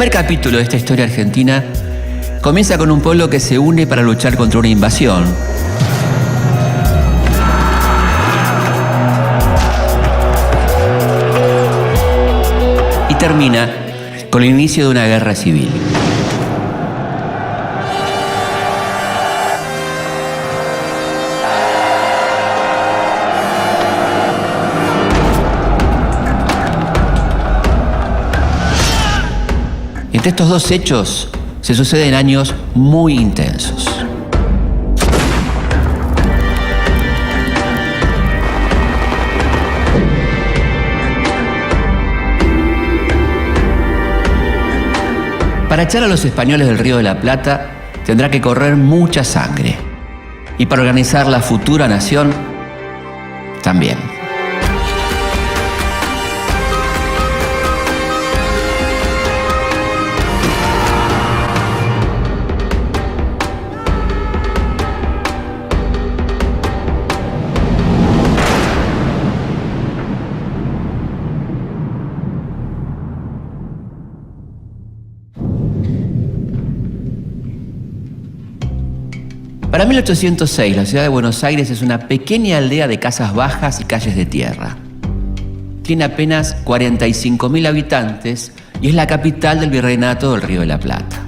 primer capítulo de esta historia argentina comienza con un pueblo que se une para luchar contra una invasión. Y termina con el inicio de una guerra civil. Entre estos dos hechos se suceden años muy intensos. Para echar a los españoles del Río de la Plata tendrá que correr mucha sangre. Y para organizar la futura nación, también. Para 1806, la ciudad de Buenos Aires es una pequeña aldea de casas bajas y calles de tierra. Tiene apenas 45.000 habitantes y es la capital del Virreinato del Río de la Plata.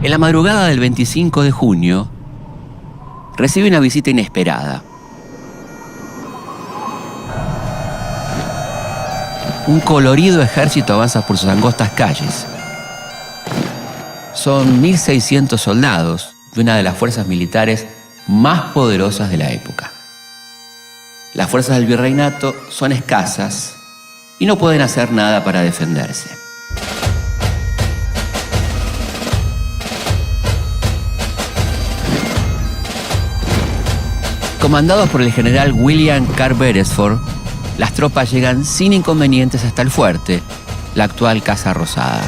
En la madrugada del 25 de junio, recibe una visita inesperada. Un colorido ejército avanza por sus angostas calles. Son 1.600 soldados de una de las fuerzas militares más poderosas de la época. Las fuerzas del virreinato son escasas y no pueden hacer nada para defenderse. Comandados por el general William Carr Beresford, las tropas llegan sin inconvenientes hasta el fuerte, la actual Casa Rosada.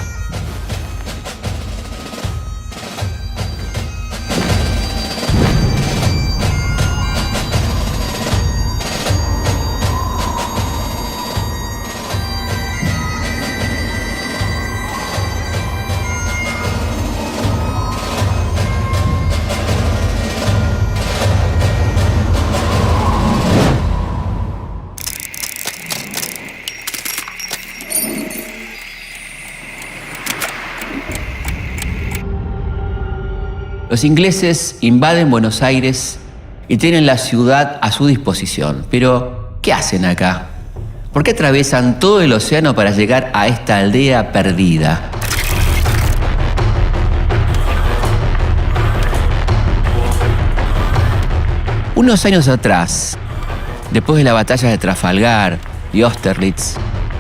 Los ingleses invaden Buenos Aires y tienen la ciudad a su disposición. Pero, ¿qué hacen acá? ¿Por qué atraviesan todo el océano para llegar a esta aldea perdida? Unos años atrás, después de la batalla de Trafalgar y Austerlitz,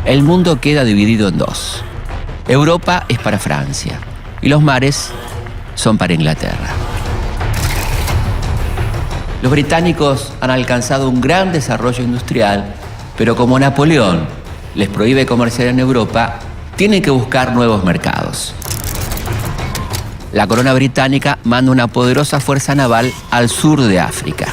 el mundo queda dividido en dos. Europa es para Francia y los mares son para Inglaterra. Los británicos han alcanzado un gran desarrollo industrial, pero como Napoleón les prohíbe comerciar en Europa, tienen que buscar nuevos mercados. La corona británica manda una poderosa fuerza naval al sur de África.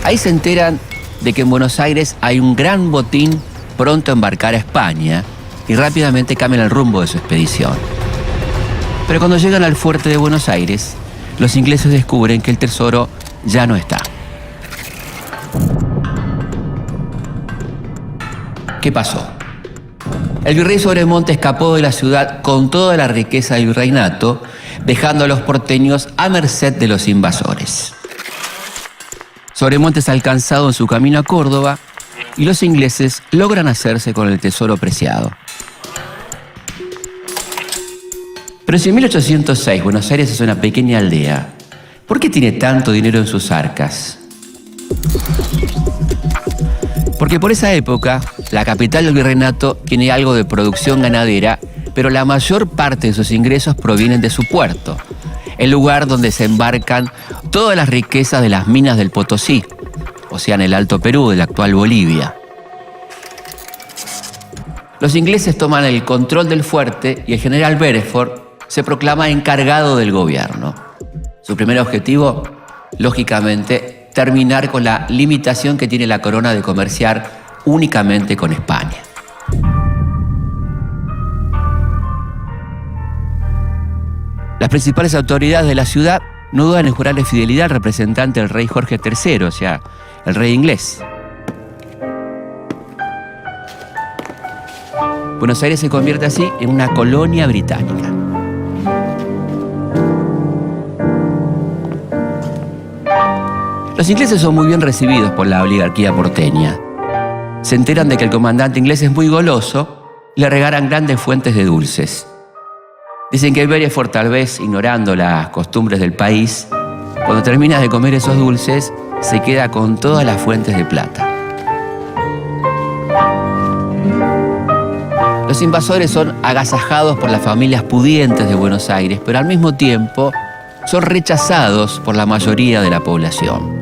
Ahí se enteran de que en Buenos Aires hay un gran botín pronto a embarcar a España y rápidamente cambian el rumbo de su expedición. Pero cuando llegan al fuerte de Buenos Aires, los ingleses descubren que el tesoro ya no está. ¿Qué pasó? El virrey Sobremonte escapó de la ciudad con toda la riqueza del virreinato, dejando a los porteños a merced de los invasores. Sobremonte es alcanzado en su camino a Córdoba y los ingleses logran hacerse con el tesoro preciado. Pero si en 1806 Buenos Aires es una pequeña aldea, ¿por qué tiene tanto dinero en sus arcas? Porque por esa época, la capital del virreinato tiene algo de producción ganadera, pero la mayor parte de sus ingresos provienen de su puerto, el lugar donde se embarcan todas las riquezas de las minas del Potosí, o sea, en el Alto Perú, de la actual Bolivia. Los ingleses toman el control del fuerte y el general Beresford se proclama encargado del gobierno. Su primer objetivo, lógicamente, terminar con la limitación que tiene la corona de comerciar únicamente con España. Las principales autoridades de la ciudad no dudan en jurarle fidelidad al representante del rey Jorge III, o sea, el rey inglés. Buenos Aires se convierte así en una colonia británica. Los ingleses son muy bien recibidos por la oligarquía porteña. Se enteran de que el comandante inglés es muy goloso y le regalan grandes fuentes de dulces. Dicen que Beresford, tal vez ignorando las costumbres del país, cuando termina de comer esos dulces, se queda con todas las fuentes de plata. Los invasores son agasajados por las familias pudientes de Buenos Aires, pero al mismo tiempo son rechazados por la mayoría de la población.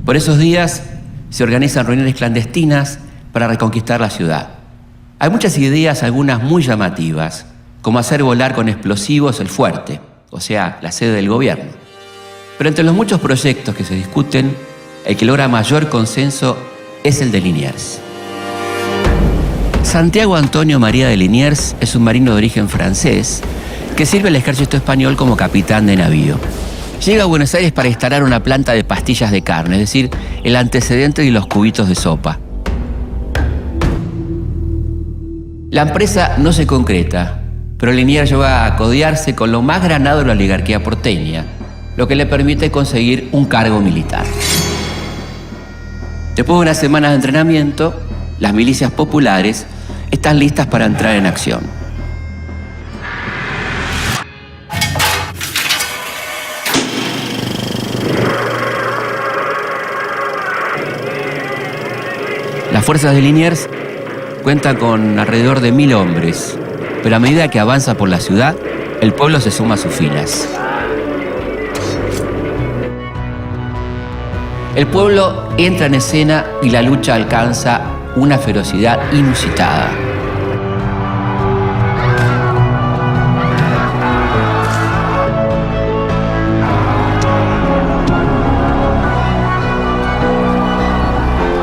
Por esos días se organizan reuniones clandestinas para reconquistar la ciudad. Hay muchas ideas, algunas muy llamativas, como hacer volar con explosivos el fuerte, o sea, la sede del gobierno. Pero entre los muchos proyectos que se discuten, el que logra mayor consenso es el de Liniers. Santiago Antonio María de Liniers es un marino de origen francés que sirve al ejército español como capitán de navío. Llega a Buenos Aires para instalar una planta de pastillas de carne, es decir, el antecedente de los cubitos de sopa. La empresa no se concreta, pero Liniers llega a codearse con lo más granado de la oligarquía porteña, lo que le permite conseguir un cargo militar. Después de unas semanas de entrenamiento, las milicias populares están listas para entrar en acción. Las fuerzas de Liniers cuentan con alrededor de 1000 hombres, pero a medida que avanza por la ciudad, el pueblo se suma a sus filas. El pueblo entra en escena y la lucha alcanza una ferocidad inusitada.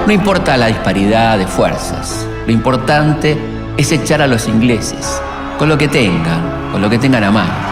No importa la disparidad de fuerzas, lo importante es echar a los ingleses, con lo que tengan a mano.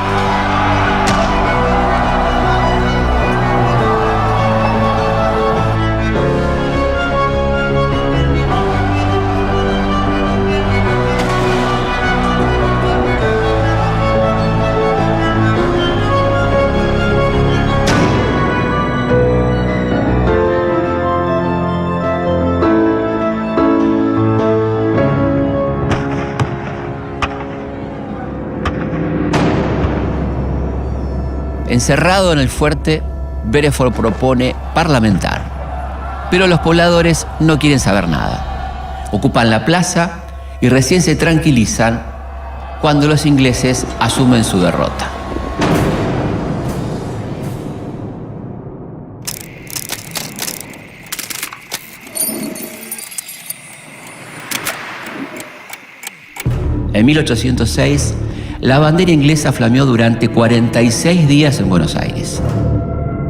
Encerrado en el fuerte, Beresford propone parlamentar. Pero los pobladores no quieren saber nada. Ocupan la plaza y recién se tranquilizan cuando los ingleses asumen su derrota. En 1806, la bandera inglesa flameó durante 46 días en Buenos Aires.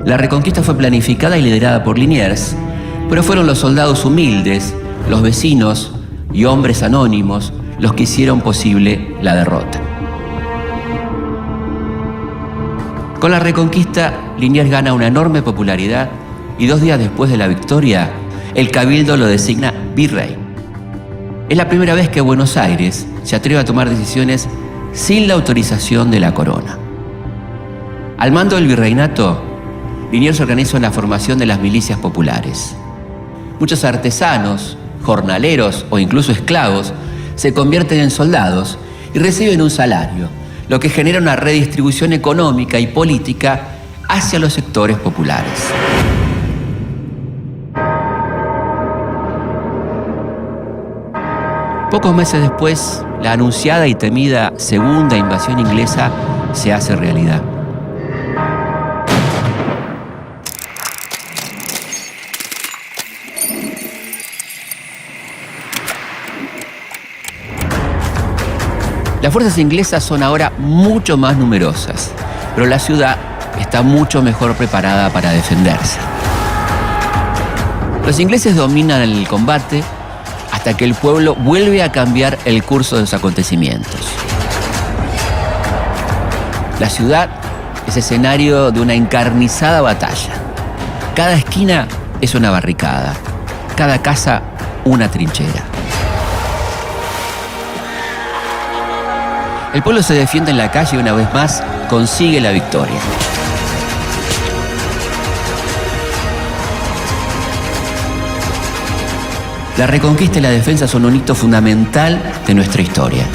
La reconquista fue planificada y liderada por Liniers, pero fueron los soldados humildes, los vecinos y hombres anónimos los que hicieron posible la derrota. Con la reconquista, Liniers gana una enorme popularidad y 2 días después de la victoria, el cabildo lo designa virrey. Es la primera vez que Buenos Aires se atreve a tomar decisiones sin la autorización de la corona. Al mando del virreinato, Liniers organizó la formación de las milicias populares. Muchos artesanos, jornaleros o incluso esclavos se convierten en soldados y reciben un salario, lo que genera una redistribución económica y política hacia los sectores populares. Pocos meses después, la anunciada y temida segunda invasión inglesa se hace realidad. Las fuerzas inglesas son ahora mucho más numerosas, pero la ciudad está mucho mejor preparada para defenderse. Los ingleses dominan el combate hasta que el pueblo vuelve a cambiar el curso de los acontecimientos. La ciudad es escenario de una encarnizada batalla. Cada esquina es una barricada, cada casa una trinchera. El pueblo se defiende en la calle y una vez más consigue la victoria. La reconquista y la defensa son un hito fundamental de nuestra historia.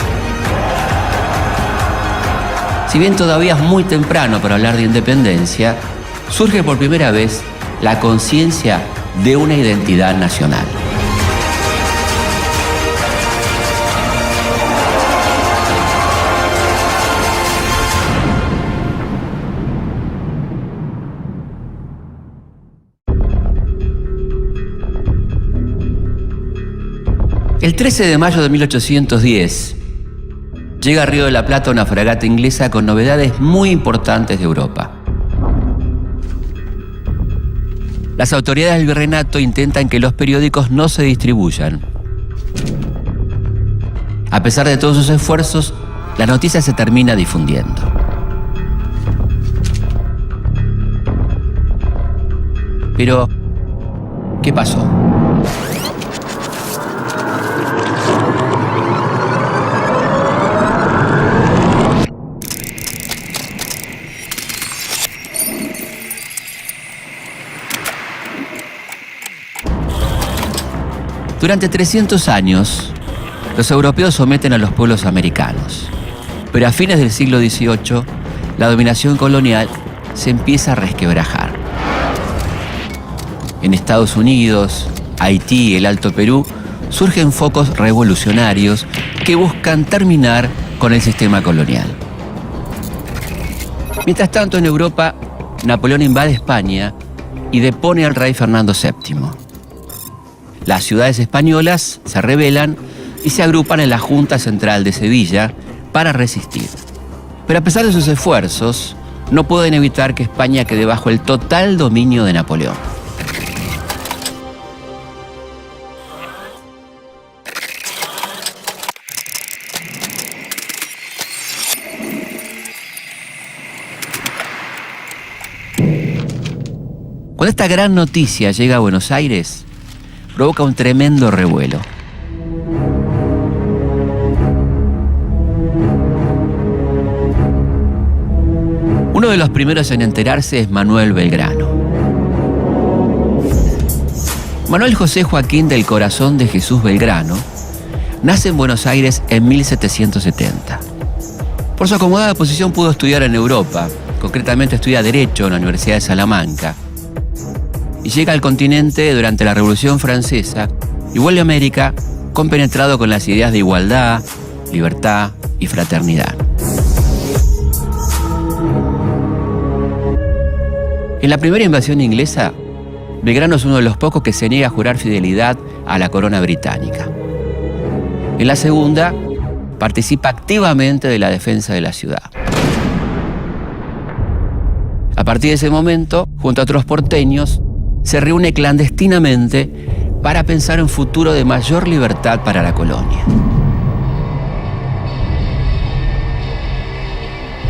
Si bien todavía es muy temprano para hablar de independencia, surge por primera vez la conciencia de una identidad nacional. El 13 de mayo de 1810 llega a Río de la Plata una fragata inglesa con novedades muy importantes de Europa. Las autoridades del virreinato intentan que los periódicos no se distribuyan. A pesar de todos sus esfuerzos, la noticia se termina difundiendo. Pero, ¿qué pasó? Durante 300 años, los europeos someten a los pueblos americanos. Pero a fines del siglo XVIII, la dominación colonial se empieza a resquebrajar. En Estados Unidos, Haití y el Alto Perú, surgen focos revolucionarios que buscan terminar con el sistema colonial. Mientras tanto, en Europa, Napoleón invade España y depone al rey Fernando VII. Las ciudades españolas se rebelan y se agrupan en la Junta Central de Sevilla para resistir. Pero a pesar de sus esfuerzos, no pueden evitar que España quede bajo el total dominio de Napoleón. Cuando esta gran noticia llega a Buenos Aires, provoca un tremendo revuelo. Uno de los primeros en enterarse es Manuel Belgrano. Manuel José Joaquín del Corazón de Jesús Belgrano nace en Buenos Aires en 1770. Por su acomodada posición pudo estudiar en Europa, concretamente estudia Derecho en la Universidad de Salamanca, y llega al continente durante la Revolución Francesa y vuelve a América compenetrado con las ideas de igualdad, libertad y fraternidad. En la primera invasión inglesa, Belgrano es uno de los pocos que se niega a jurar fidelidad a la corona británica. En la segunda, participa activamente de la defensa de la ciudad. A partir de ese momento, junto a otros porteños, se reúne clandestinamente para pensar en un futuro de mayor libertad para la colonia.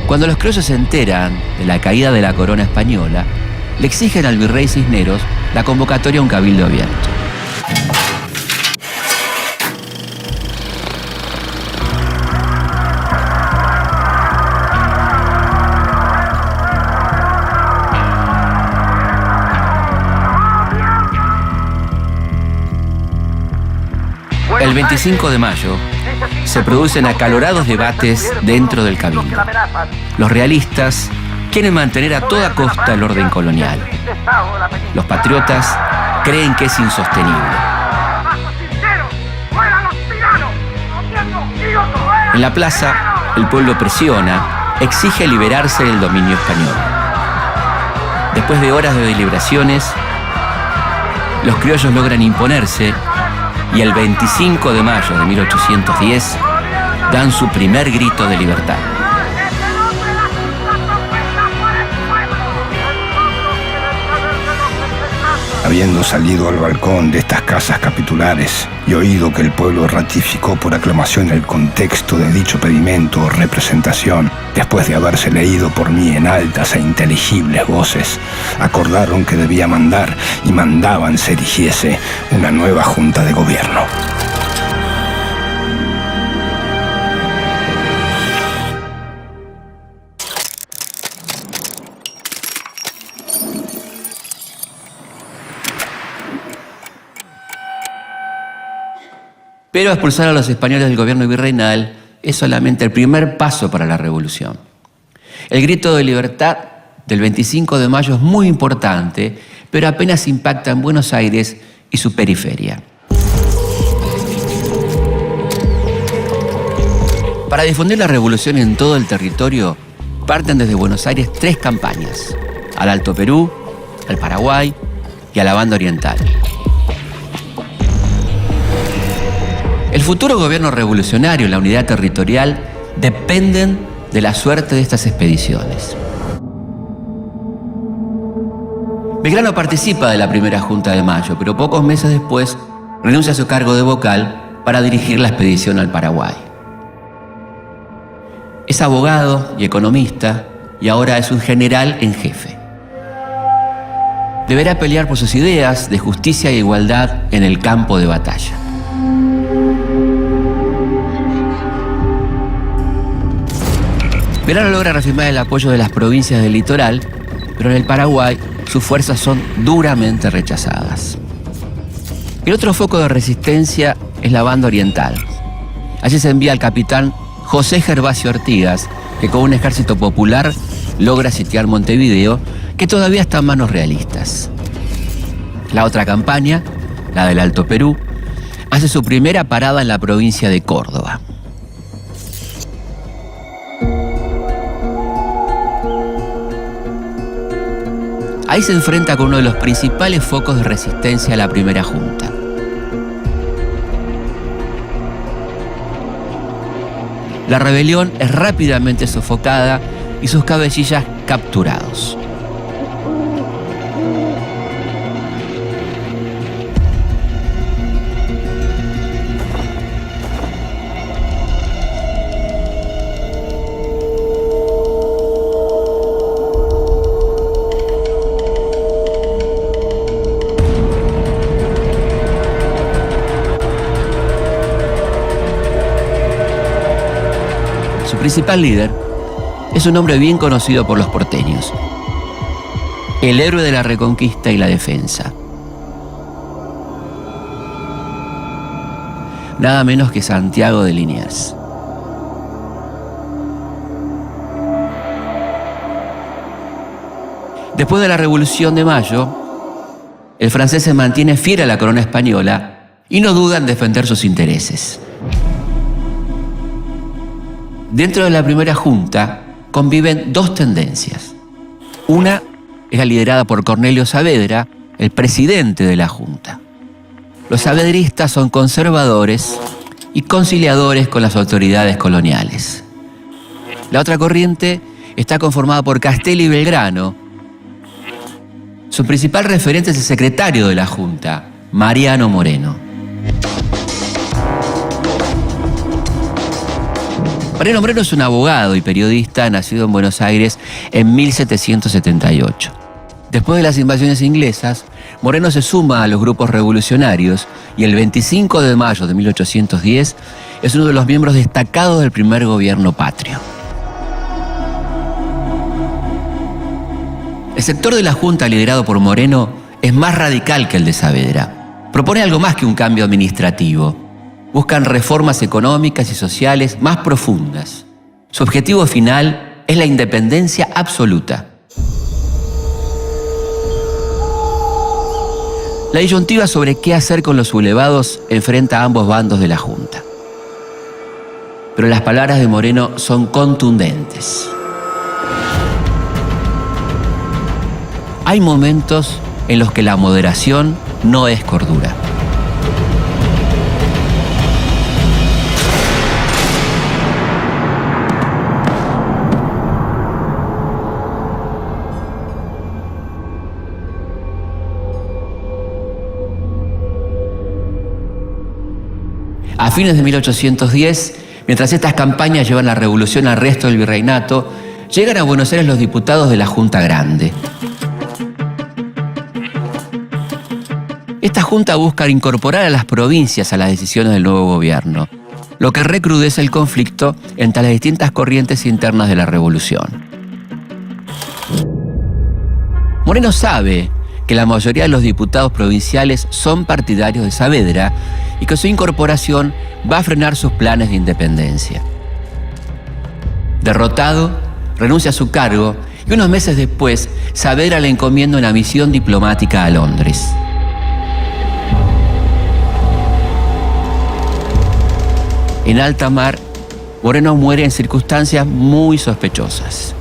Cuando los criollos se enteran de la caída de la corona española, le exigen al virrey Cisneros la convocatoria a un cabildo abierto. El 25 de mayo se producen acalorados debates dentro del cabildo. Los realistas quieren mantener a toda costa el orden colonial. Los patriotas creen que es insostenible. En la plaza, el pueblo presiona, exige liberarse del dominio español. Después de horas de deliberaciones, los criollos logran imponerse y el 25 de mayo de 1810 dan su primer grito de libertad. Habiendo salido al balcón de estas casas capitulares y oído que el pueblo ratificó por aclamación el contexto de dicho pedimento o representación, después de haberse leído por mí en altas e inteligibles voces, acordaron que debía mandar y mandaban se erigiese una nueva junta de gobierno. Pero expulsar a los españoles del gobierno virreinal es solamente el primer paso para la revolución. El grito de libertad del 25 de mayo es muy importante, pero apenas impacta en Buenos Aires y su periferia. Para difundir la revolución en todo el territorio, parten desde Buenos Aires 3 campañas: al Alto Perú, al Paraguay y a la Banda Oriental. El futuro gobierno revolucionario y la unidad territorial dependen de la suerte de estas expediciones. Belgrano participa de la primera Junta de Mayo, pero pocos meses después renuncia a su cargo de vocal para dirigir la expedición al Paraguay. Es abogado y economista y ahora es un general en jefe. Deberá pelear por sus ideas de justicia e igualdad en el campo de batalla. Belgrano logra reafirmar el apoyo de las provincias del litoral, pero en el Paraguay sus fuerzas son duramente rechazadas. El otro foco de resistencia es la Banda Oriental. Allí se envía al capitán José Gervasio Artigas, que con un ejército popular logra sitiar Montevideo, que todavía está en manos realistas. La otra campaña, la del Alto Perú, hace su primera parada en la provincia de Córdoba. Ahí se enfrenta con uno de los principales focos de resistencia a la primera junta. La rebelión es rápidamente sofocada y sus cabecillas capturados. Su principal líder es un hombre bien conocido por los porteños, el héroe de la reconquista y la defensa. Nada menos que Santiago de Liniers. Después de la Revolución de Mayo, el francés se mantiene fiel a la corona española y no duda en defender sus intereses. Dentro de la primera junta conviven 2 tendencias. Una es la liderada por Cornelio Saavedra, el presidente de la junta. Los saavedristas son conservadores y conciliadores con las autoridades coloniales. La otra corriente está conformada por Castelli y Belgrano. Su principal referente es el secretario de la junta, Mariano Moreno. Mariano Moreno es un abogado y periodista nacido en Buenos Aires en 1778. Después de las invasiones inglesas, Moreno se suma a los grupos revolucionarios y el 25 de mayo de 1810 es uno de los miembros destacados del primer gobierno patrio. El sector de la Junta liderado por Moreno es más radical que el de Saavedra. Propone algo más que un cambio administrativo. buscan reformas económicas y sociales más profundas. Su objetivo final es la independencia absoluta. La disyuntiva sobre qué hacer con los sublevados enfrenta a ambos bandos de la Junta. Pero las palabras de Moreno son contundentes. Hay momentos en los que la moderación no es cordura. A fines de 1810, mientras estas campañas llevan la revolución al resto del virreinato, llegan a Buenos Aires los diputados de la Junta Grande. Esta junta busca incorporar a las provincias a las decisiones del nuevo gobierno, lo que recrudece el conflicto entre las distintas corrientes internas de la revolución. Moreno sabe que la mayoría de los diputados provinciales son partidarios de Saavedra y que su incorporación va a frenar sus planes de independencia. Derrotado, renuncia a su cargo y unos meses después, Saavedra le encomienda una misión diplomática a Londres. En alta mar, Moreno muere en circunstancias muy sospechosas.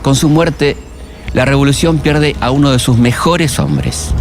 Con su muerte, la revolución pierde a uno de sus mejores hombres.